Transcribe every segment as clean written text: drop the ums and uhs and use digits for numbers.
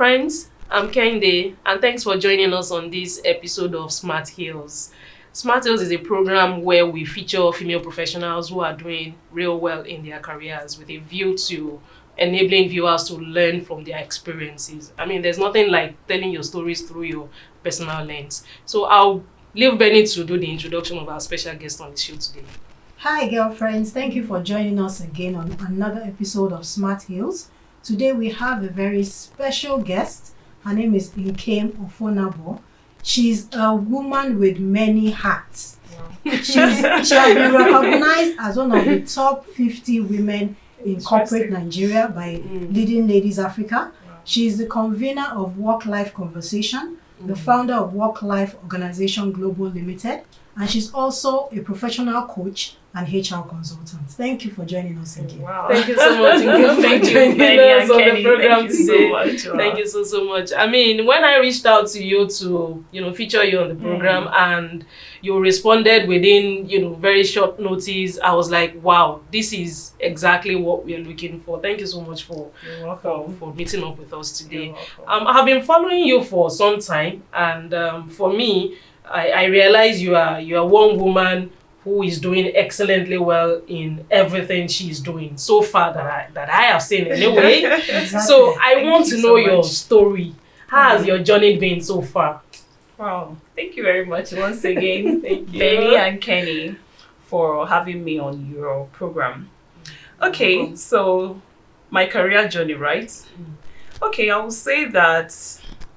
friends, I'm Kende, and thanks for joining us on this episode of Smart Heals. Smart Heals is a program where we feature female professionals who are doing real well in their careers with a view to enabling viewers to learn from their experiences. I mean, there's nothing like telling your stories through your personal lens. So I'll leave Benny to do the introduction of our special guest on the show today. Hi girlfriends, thank you for joining us again on another episode of Smart Heals. Today we have a very special guest. Her name is Nkem Offonabo. She's a woman with many hats. Wow. She has been recognized as one of the top 50 women in corporate Nigeria by Leading Ladies Africa. Wow. She is the convener of Work-Life Conversation, the founder of Work-Life Organization Ltd, and she's also a professional coach and HR consultant. Thank you for joining us again. Wow. Thank you so much. Thank you, Benny, on the program today. Thank you so much. I mean, when I reached out to you to, feature you on the program and you responded within, very short notice, I was like, wow, this is exactly what we're looking for. Thank you so much for meeting up with us today. I have been following you for some time, and for me, I realize you are one woman who is doing excellently well in everything she's doing so far that I have seen anyway. Exactly. So I want to know your story. How has your journey been so far? Wow, thank you very much once again, thank you, Benny and Kenny, for having me on your program. Okay, so my career journey, right? Okay, I will say that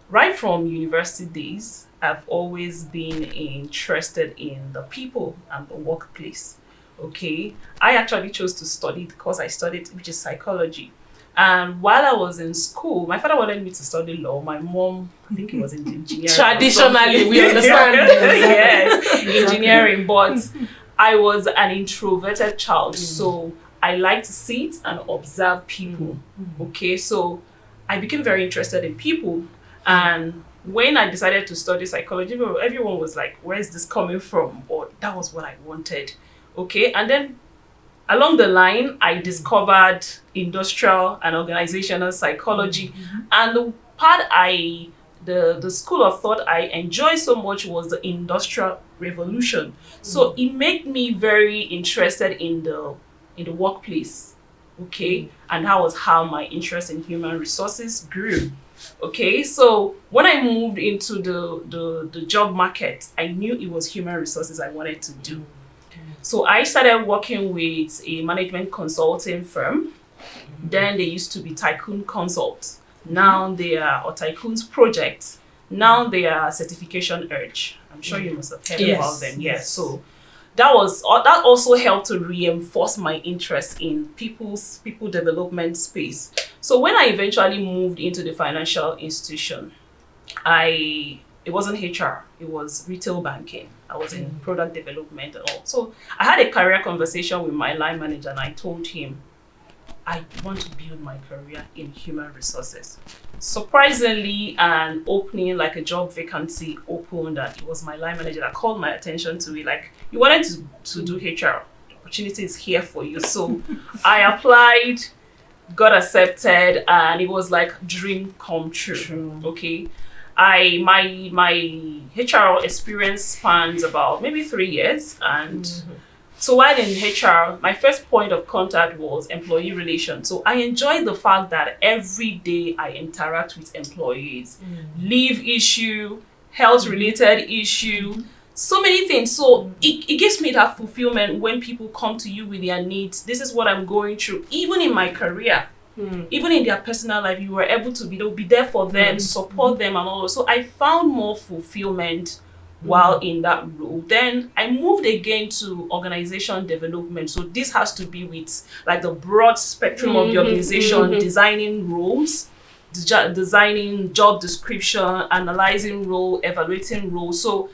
right from university days, I've always been interested in the people and the workplace. Okay, I actually chose to study the course I studied, which is psychology. And while I was in school, my father wanted me to study law. My mom, I think it was in engineering. Traditionally, we understand. Yes, engineering. But I was an introverted child, so I like to sit and observe people. Okay, so I became very interested in people. And when I decided to study psychology, everyone was like, where is this coming from? But that was what I wanted. Okay, and then along the line, I discovered industrial and organizational psychology. And the part the school of thought I enjoyed so much was the industrial revolution. So it made me very interested in the workplace. Okay, and that was how my interest in human resources grew. Okay, so when I moved into the job market, I knew it was human resources I wanted to do. So I started working with a management consulting firm. Then they used to be Tycoon Consult. Now they are, or Tycoon's Project. Now they are Certification Urge. I'm sure you must have heard about them. Yes. So that also helped to reinforce my interest in people development space. So when I eventually moved into the financial institution, it wasn't HR, it was retail banking. I was in product development and all. So I had a career conversation with my line manager and I told him, I want to build my career in human resources. Surprisingly, an opening, like a job vacancy opened, and it was my line manager that called my attention to it. Like, you wanted to do HR, the opportunity is here for you. So I applied, got accepted, and it was like dream come true. Okay, my HR experience spans about maybe 3 years, and so while in HR, my first point of contact was employee relations. So I enjoy the fact that every day I interact with employees, leave issue, health related issue, so many things. So it gives me that fulfillment when people come to you with their needs. This is what I'm going through. Even in my career, even in their personal life, you were able to be there for them, support them and all. So I found more fulfillment while in that role. Then I moved again to organization development. So this has to be with like the broad spectrum of the organization, designing roles, designing job description, analyzing role, evaluating role. So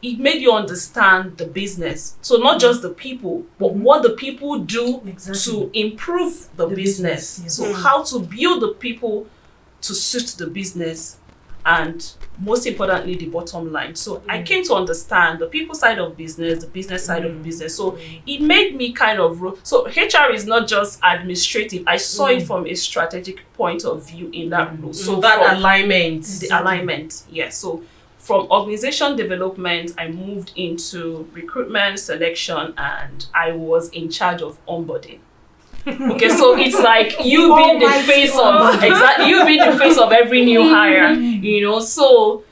it made you understand the business. So not just the people, but what the people do to improve the business. So how to build the people to suit the business. and most importantly, the bottom line. So I came to understand the people side of business, the business side of business. So it made me kind of, so HR is not just administrative. I saw it from a strategic point of view in that role. So that alignment. The alignment, yes. So from organization development, I moved into recruitment, selection, and I was in charge of onboarding. Okay, so it's like you being the face of you being the face of every new hire, you know. So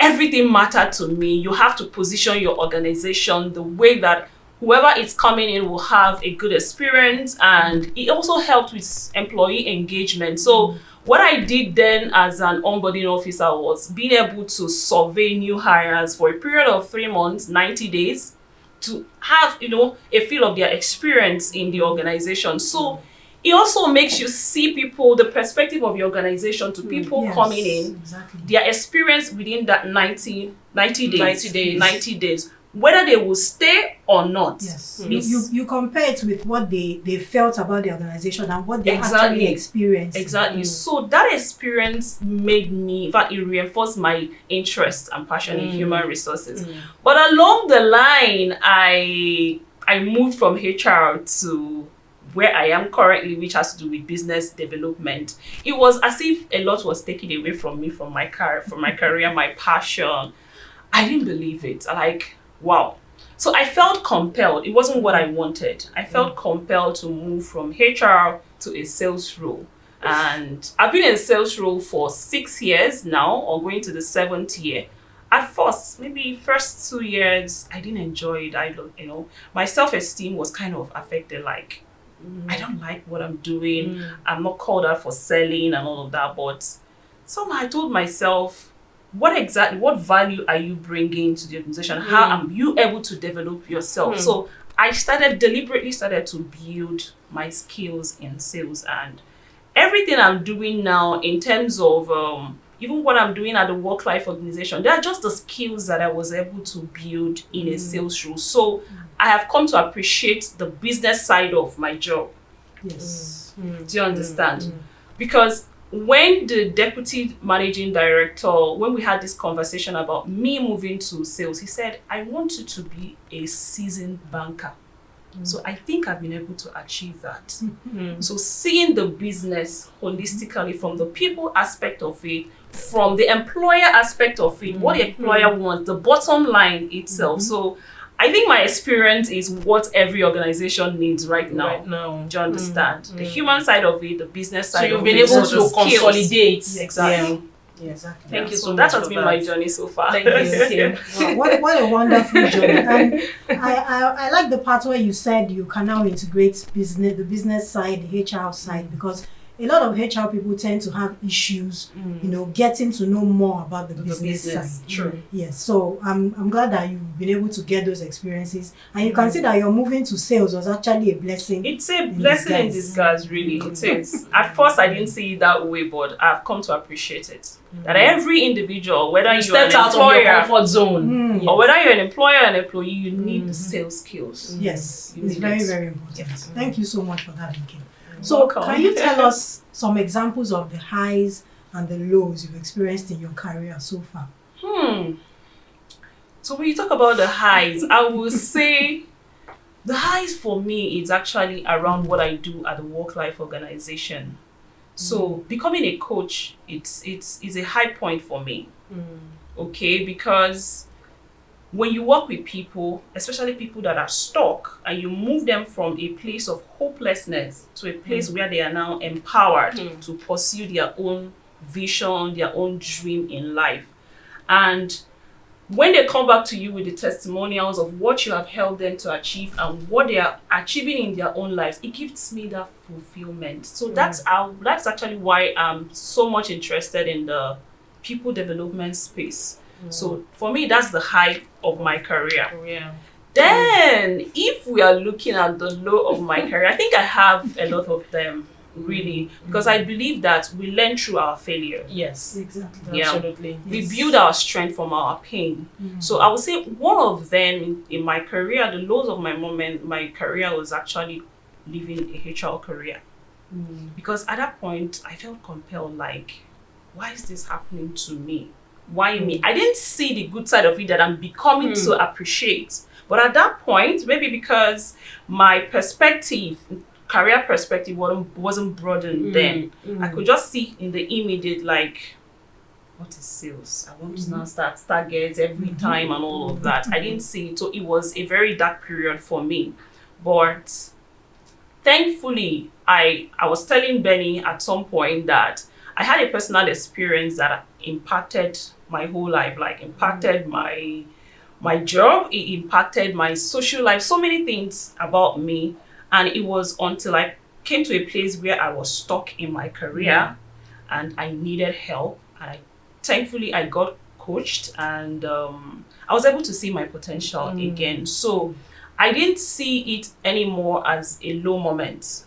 everything mattered to me. You have to position your organization the way that whoever is coming in will have a good experience, and it also helped with employee engagement. So what I did then as an onboarding officer was being able to survey new hires for a period of 3 months, 90 days, to have, you know, a feel of their experience in the organization. So it also makes you see people, the perspective of the organization to people coming in, their experience within that 90 days, whether they will stay or not. Yes. You compare it with what they felt about the organization and what they actually experienced. Exactly. So that experience made me, in fact, it reinforced my interest and passion in human resources. But along the line, I moved from HR to where I am currently, which has to do with business development. It was as if a lot was taken away from me, from my career, my passion. I didn't believe it. Wow. So I felt compelled. It wasn't what I wanted. I felt compelled to move from HR to a sales role. And I've been in a sales role for 6 years now, or going to the 7th year. At first, maybe first 2 years, I didn't enjoy it. My self-esteem was kind of affected. Like, I don't like what I'm doing. I'm not called out for selling and all of that. But somehow I told myself, what value are you bringing to the organization? How are you able to develop yourself? So I deliberately started to build my skills in sales, and everything I'm doing now in terms of even what I'm doing at the Work-Life Organization, they are just the skills that I was able to build in a sales role. So I have come to appreciate the business side of my job. Yes. Do you understand? Because when the deputy managing director, when we had this conversation about me moving to sales, he said, I want you to be a seasoned banker. So I think I've been able to achieve that. So seeing the business holistically, from the people aspect of it, from the employer aspect of it, what the employer wants, the bottom line itself. So I think my experience is what every organization needs right now. Do you understand? The human side of it, the business side of it. So you've been able to consolidate. Exactly. Yeah, exactly. Thank you so much. That has been my journey so far. Thank you, Kim. Wow, what a wonderful journey. And I like the part where you said you can now integrate the business side, the HR side, because a lot of HR people tend to have issues, getting to know more about the business side. True. Yes. So I'm glad that you've been able to get those experiences, and you can see that your moving to sales was actually a blessing. It's a blessing in disguise, really. It is. At first, I didn't see it that way, but I've come to appreciate it. That every individual, whether you're an out of your employer comfort zone, or whether you're an employer or an employee, you need the sales skills. Yes, You it's need very, it. very important. Yes. Thank you so much for that, Nkem. So, Welcome. can you tell us some examples of the highs and the lows you've experienced in your career so far? So when you talk about the highs, I will say the highs for me is actually around what I do at the Work-Life Organization. So becoming a coach, it's a high point for me. Okay, because when you work with people, especially people that are stuck, and you move them from a place of hopelessness to a place where they are now empowered to pursue their own vision, their own dream in life. And when they come back to you with the testimonials of what you have helped them to achieve and what they are achieving in their own lives, it gives me that fulfillment. So that's actually why I'm so much interested in the people development space. So for me, that's the high of my career. Then, if we are looking at the low of my career, I think I have a lot of them, really, because I believe that we learn through our failure. Yes, Exactly. Yeah. absolutely. We build our strength from our pain. So I would say one of them in my career, the lows of my career was actually living a HR career. Because at that point, I felt compelled, like, why is this happening to me? Why me? I didn't see the good side of it that I'm becoming to appreciate. But at that point, maybe because my perspective, career perspective wasn't broadened then, I could just see in the immediate, like, what is sales? I want to now start targets every time and all of that. I didn't see it. So it was a very dark period for me. But thankfully, I was telling Benny at some point that I had a personal experience that impacted my whole life, like impacted my job, it impacted my social life, so many things about me. And it was until I came to a place where I was stuck in my career and I needed help. And thankfully, I got coached and I was able to see my potential again. So I didn't see it anymore as a low moment.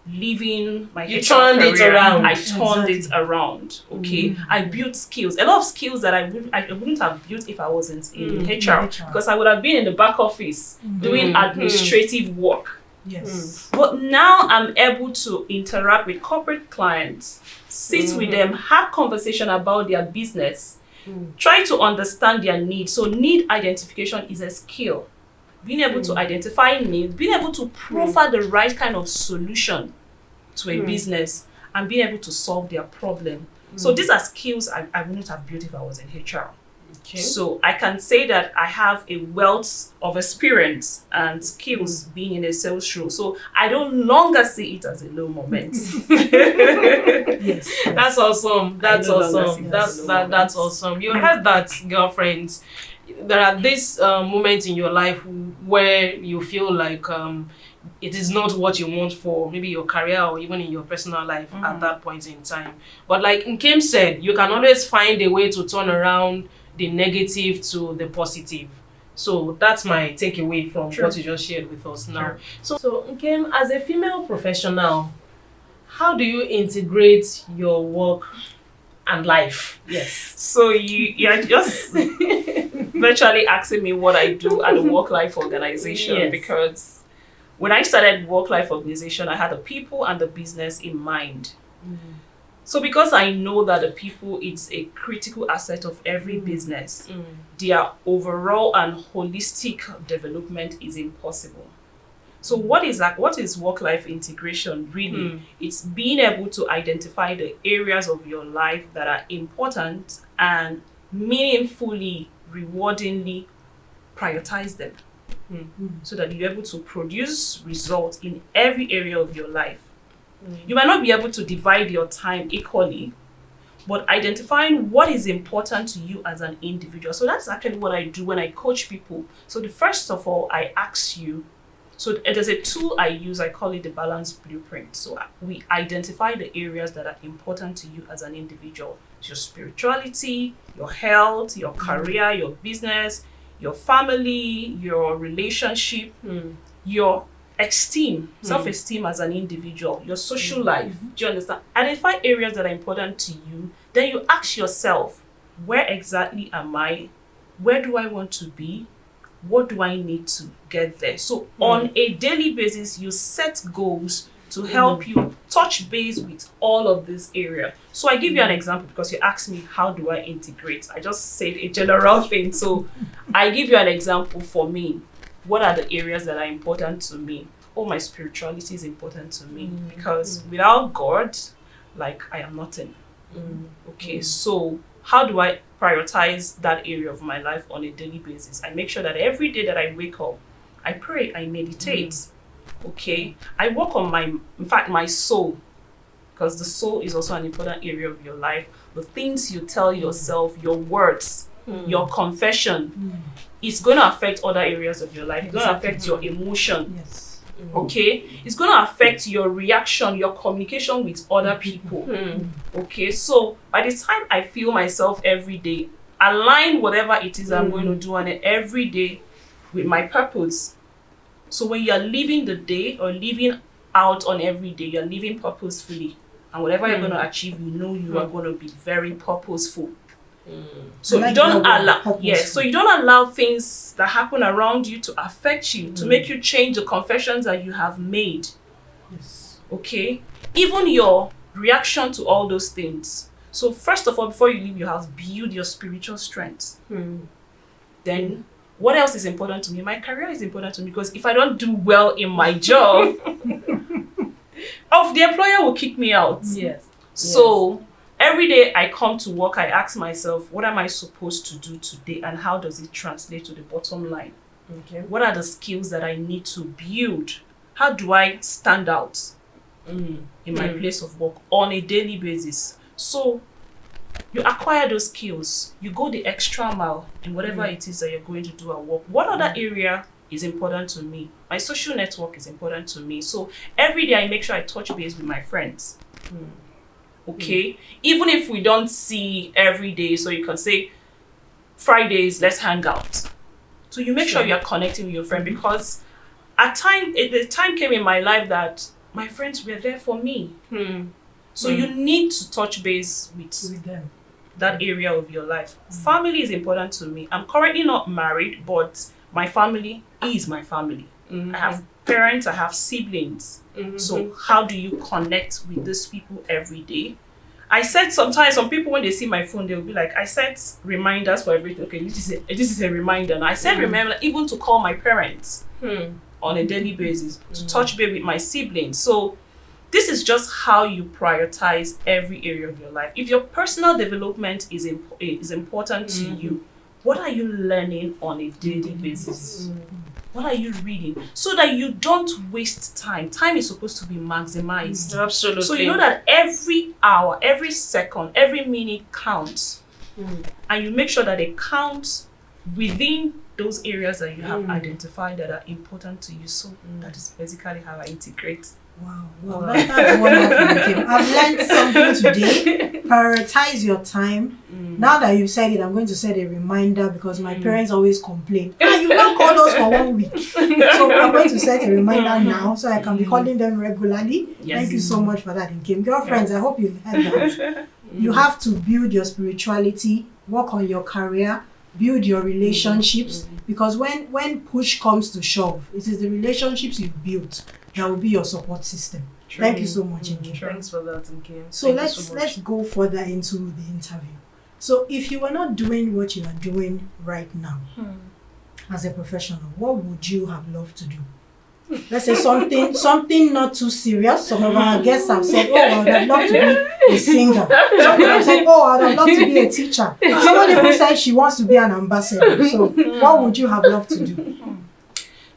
Leaving my You HR turned it career, around. I turned it around. Okay, I built skills, a lot of skills that I wouldn't have built if I wasn't in HR, because I would have been in the back office doing administrative work. Yes. But now I'm able to interact with corporate clients, sit with them, have conversation about their business, try to understand their needs. So need identification is a skill. Being able to identify needs, being able to profile the right kind of solution to a business, and being able to solve their problem. So these are skills I wouldn't have built if I was in HR. Okay. So I can say that I have a wealth of experience and skills being in a sales role. So I don't longer see it as a low moment. Yes. That's awesome. That's I no longer awesome. see That's awesome. You heard that, girlfriends. There are these moments in your life where you feel like it is not what you want for maybe your career or even in your personal life at that point in time. But like Nkem said, you can always find a way to turn around the negative to the positive. So that's my takeaway from what you just shared with us now. So Nkem, as a female professional, how do you integrate your work and life? Yes. So you're just virtually asking me what I do at the Work-Life Organization, because when I started Work-Life Organization, I had the people and the business in mind. So because I know that the people is a critical asset of every business, their overall and holistic development is impossible. So what is that? What is work-life integration really? It's being able to identify the areas of your life that are important and meaningfully, rewardingly prioritize them so that you're able to produce results in every area of your life. You might not be able to divide your time equally, but identifying what is important to you as an individual. So that's actually what I do when I coach people. So the first of all, I ask you, so there's a tool I use, I call it the balance blueprint. So we identify the areas that are important to you as an individual. Your spirituality, your health, your career, your business, your family, your relationship, your esteem, self-esteem as an individual, your social life. Do you understand? Identify areas that are important to you. Then you ask yourself, where exactly am I? Where do I want to be? What do I need to get there? So on a daily basis, you set goals to help you touch base with all of this area. So I give you an example because you asked me, how do I integrate? I just said a general thing. So I give you an example for me. What are the areas that are important to me? Oh, my spirituality is important to me because without God, like, I am nothing. Okay, so how do I prioritize that area of my life on a daily basis? I make sure that every day that I wake up, I pray, I meditate. Okay, I work on my soul, because the soul is also an important area of your life. The things you tell yourself, your words, your confession, it's going to affect other areas of your life. It's going to affect your emotion. Yes. Okay, it's going to affect your reaction, your communication with other people. Okay, so by the time I feel myself every day, align whatever it is I'm going to do on it every day with my purpose. So when you're living the day or living out on every day, you're living purposefully, and whatever you're going to achieve, you know you are going to be very purposeful. So like you don't allow, purposeful. so you don't allow things that happen around you to affect you, to make you change the confessions that you have made. Yes. Okay, even your reaction to all those things. So first of all, before you leave your house, build your spiritual strength. Then what else is important to me? My career is important to me, because if I don't do well in my job, the employer will kick me out. Yes. So every day I come to work, I ask myself, what am I supposed to do today, and how does it translate to the bottom line? Okay. What are the skills that I need to build? How do I stand out in my place of work on a daily basis? So you acquire those skills, you go the extra mile in whatever it is that you're going to do at work. What other area is important to me? My social network is important to me. So every day I make sure I touch base with my friends. Okay? Even if we don't see every day, so you can say, Fridays, let's hang out. So you make sure you're connecting with your friend, because the time came in my life that my friends were there for me. So you need to touch base with them. That area of your life. Family is important to me. I'm currently not married, but my family is my family. I have parents, I have siblings. So how do you connect with these people every day? I set sometimes, some people when they see my phone, they'll be like, I set reminders for everything. Okay, this is a reminder. And I set reminder even to call my parents on a daily basis, to touch base with my siblings. So this is just how you prioritize every area of your life. If your personal development is important to you, what are you learning on a daily basis? What are you reading? So that you don't waste time. Time is supposed to be maximized. Absolutely. So you know that every hour, every second, every minute counts. And you make sure that it counts within those areas that you have identified that are important to you. So that is basically how I integrate. Wow. That's wonderful. I've learned something today. Prioritize your time. Now that you said it, I'm going to set a reminder, because my parents always complain. You've not called us for 1 week. So I'm going to set a reminder now, so I can be calling them regularly. Yes. Thank you so much for that, Nkem. Girlfriends, I hope you heard that. You have to build your spirituality, work on your career, build your relationships, because when push comes to shove, it is the relationships you've built that will be your support system. Thank you so much, Nkem. Thanks for that, Nkem. So let's go further into the interview. So if you were not doing what you are doing right now as a professional, what would you have loved to do? Let's say something not too serious. Some of our guests have said, oh, I would have loved to be a singer. Some have said, oh, I would have loved to be a teacher. Someone even said she wants to be an ambassador. So what would you have loved to do?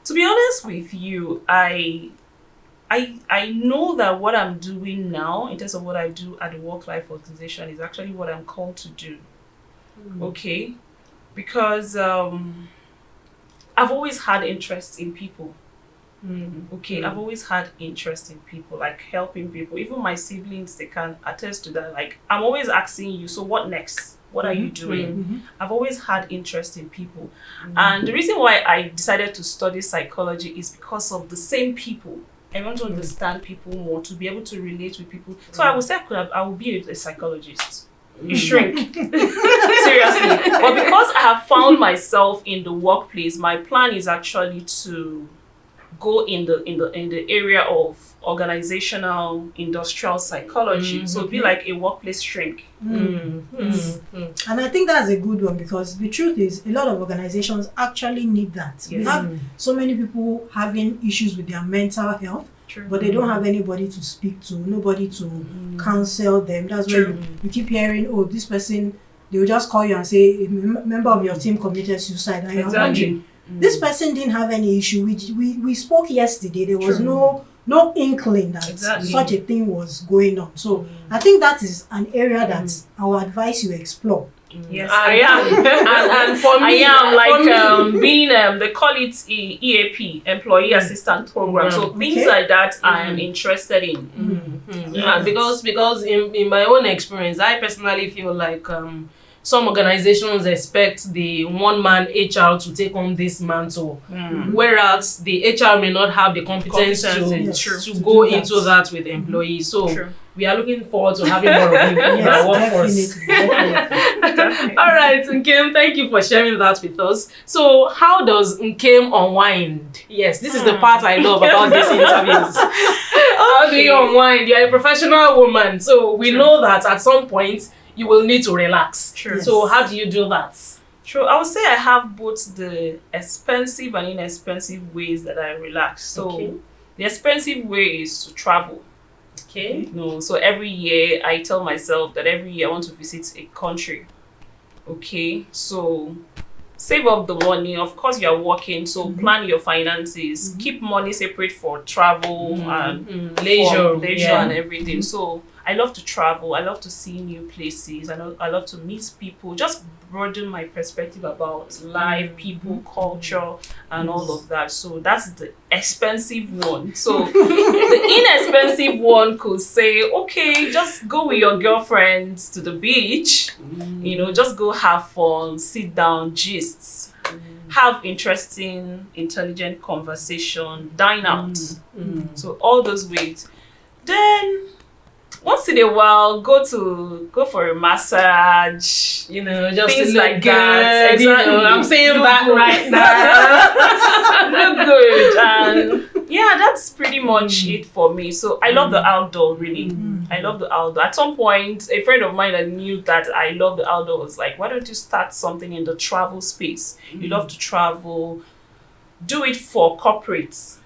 To be honest with you, I know that what I'm doing now, in terms of what I do at the Work-Life Organization, is actually what I'm called to do. Okay? Because I've always had interest in people. Okay, I've always had interest in people, like helping people. Even my siblings, they can attest to that. Like, I'm always asking you, so what next? What are you doing? I've always had interest in people. And the reason why I decided to study psychology is because of the same people. I want to understand people more, to be able to relate with people. So I would say I would be a psychologist. You shrink. Seriously. But because I have found myself in the workplace, my plan is actually to go in the area of organizational industrial psychology. So it'd be like a workplace shrink. And I think that's a good one, because the truth is a lot of organizations actually need that. We have so many people having issues with their mental health, but they don't have anybody to speak to, nobody to counsel them. That's where you keep hearing, oh, this person, they will just call you and say a member of your team committed suicide, and you're wondering, this person didn't have any issue. We spoke yesterday. There was no inkling that such a thing was going on. So I think that is an area that I would advise you explore. Yes, I am. and for me, I am being they call it EAP, Employee Assistance Program. So things like that I am interested in. Because in my own experience, I personally feel like some organizations expect the one-man HR to take on this mantle, whereas the HR may not have the competence to go into that with employees. So we are looking forward to having more of you in our workforce. All right, Nkem, thank you for sharing that with us. So how does Nkem unwind? Yes, this is the part I love about these interviews. How do you unwind? You're a professional woman, so we know that at some point you will need to relax. True. Yes. So how do you do that? True. I would say I have both the expensive and inexpensive ways that I relax. So Okay. the expensive way is to travel. Okay. So every year I tell myself that every year I want to visit a country. Okay, so save up the money. Of course, you are working, so plan your finances. Keep money separate for travel and Leisure, leisure and everything. So I love to travel. I love to see new places. I love to meet people. Just broaden my perspective about life, people, culture, and all of that. So that's the expensive one. So the inexpensive one could say, okay, just go with your girlfriends to the beach. Just go have fun, sit down, gist, have interesting, intelligent conversation, dine out. So all those ways. Then once in a while, go for a massage. Just things to look like good. that. Exactly. I'm saying Look that good. right now. Look good. And yeah, that's pretty much it for me. So I love the outdoor, really. I love the outdoor. At some point, a friend of mine that knew that I love the outdoor was like, why don't you start something in the travel space? You love to travel. Do it for corporates.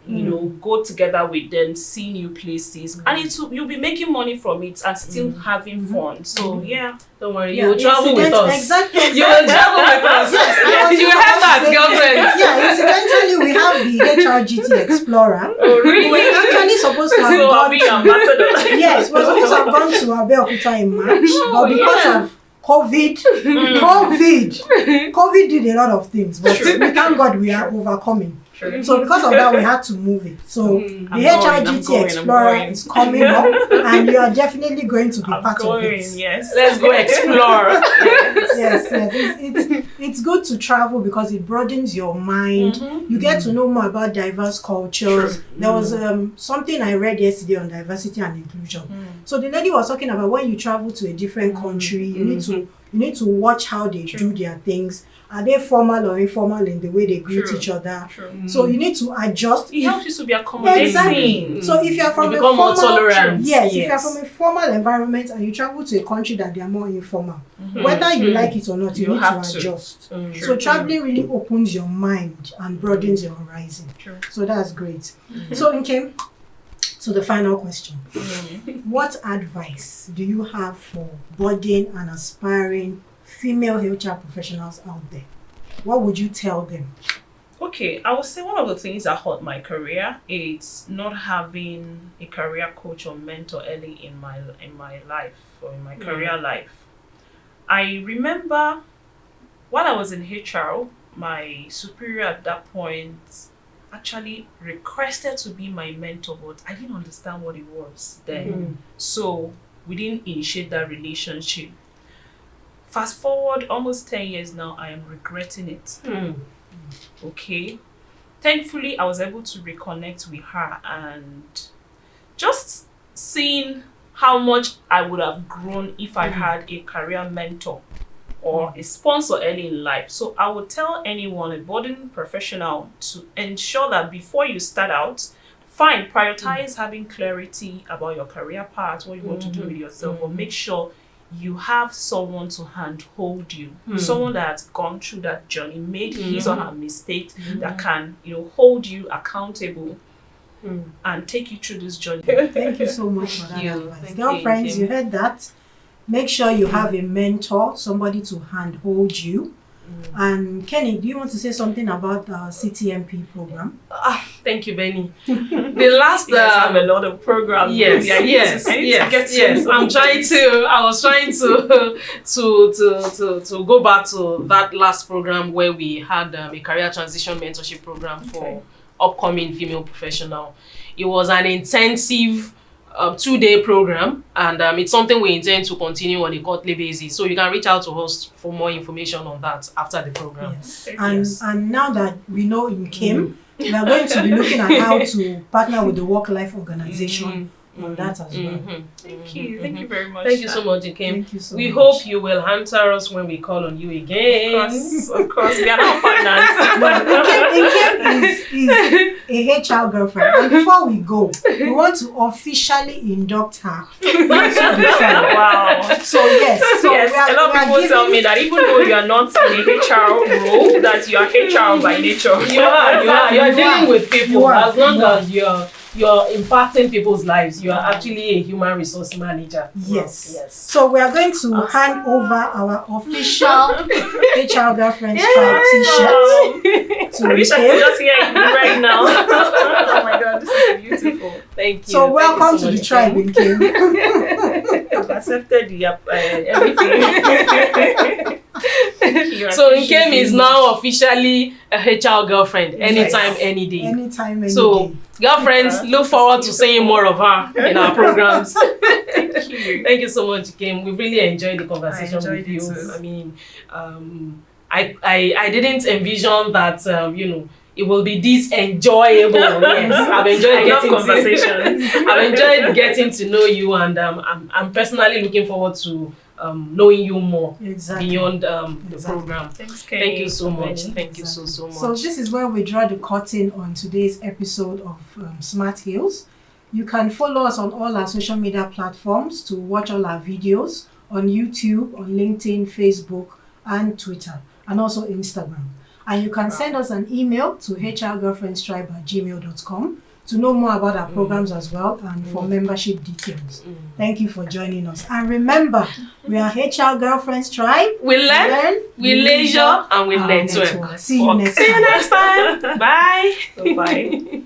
Go together with them, see new places, and you'll be making money from it and still having fun. So yeah, don't worry, you will travel with us. Exactly. You will travel with us. Yes, You have that, girlfriend. Yeah, incidentally, we have the HRGT Explorer. Oh really? We're actually supposed to have So I'll gone be ambassador. Yes, we're supposed to have gone to Abeokuta in March, but because of COVID did a lot of things, but we thank God we are overcoming. So because of that, we had to move it. So the HRGT Explorer is coming up, and you are definitely going to be part of it. Yes, let's go explore. Yes. It's good to travel because it broadens your mind. You get to know more about diverse cultures. True. There was something I read yesterday on diversity and inclusion. So the lady was talking about when you travel to a different country, you need to watch how they do their things. Are they formal or informal in the way they greet each other? So you need to adjust. It helps you to be accommodating. Exactly. So if you are from you a become more formal, tolerant. if you are from a formal environment and you travel to a country that they are more informal, whether you like it or not, you need to adjust. So traveling really opens your mind and broadens your horizon. So that's great. So Nkem, to the final question. What advice do you have for budding and aspiring female HR professionals out there? What would you tell them? Okay, I would say one of the things that hurt my career is not having a career coach or mentor early in my life or in my career life. I remember while I was in HR, my superior at that point actually requested to be my mentor, but I didn't understand what it was then. So we didn't initiate that relationship. Fast forward almost 10 years now, I am regretting it. Okay. Thankfully, I was able to reconnect with her and just seeing how much I would have grown if I had a career mentor or a sponsor early in life. So I would tell anyone, a budding professional, to ensure that before you start out, prioritize having clarity about your career path, what you want to do with yourself, or make sure you have someone to handhold you, someone that has gone through that journey, made his or her mistakes, that can, hold you accountable and take you through this journey. Thank you so much for that advice. Girlfriends, you heard that. Make sure you have a mentor, somebody to handhold you. And Kenny, do you want to say something about the CTMP program? Thank you, Benny. The last You guys have a lot of programs. Yes. I was trying to go back to that last program where we had a career transition mentorship program for upcoming female professional. It was an intensive 2-day program, and it's something we intend to continue on a quarterly basis. So you can reach out to us for more information on that after the program. And now that we know Nkem, we are going to be looking at how to partner with the Work-Life Organization on that as well. Thank you. Thank you very much. Thank you so much, Nkem. Thank you so We much. hope you will answer us when we call on you again. Of course, we are now partners. Nkem is a HR girlfriend. And before we go, we want to officially induct her into the tribe. Wow. So yes, so Yes, a lot of people tell me that even though you are not in a HR role, that you are HR by nature. You're dealing with people. As long You are. as you're impacting people's lives, you are actually a human resource manager. Yes. Yes. So we are going to hand over our official HR Girlfriend Tribe t-shirt to I wish I could Nkem. just hear it right now. Oh my god, this is beautiful. Thank you. So welcome Thank to you the so much, tribe, Nkem. Nkem. I've accepted the everything. So Nkem is now officially a HR girlfriend. Anytime, Yes. any day. Anytime, any So, day. girlfriends, look forward to seeing more of her in our programs. Thank you. Thank you so much, Nkem. We really enjoyed the conversation enjoyed with you. it too. I mean, I didn't envision that it will be this enjoyable. Yes, I've enjoyed I've enjoyed getting to know you, and I'm personally looking forward to knowing you more beyond the program. Thanks, Thank you so much. Exactly. Thank you so much. So this is where we draw the curtain on today's episode of Smart Heals. You can follow us on all our social media platforms to watch all our videos on YouTube, on LinkedIn, Facebook, and Twitter, and also Instagram. And you can send us an email to hrgirlfriendstribe@gmail.com to know more about our programs as well, and for membership details. Thank you for joining us. And remember, we are HR Girlfriends Tribe. We learn, we leisure, and we network. See you next time. See you next time. Bye. Bye.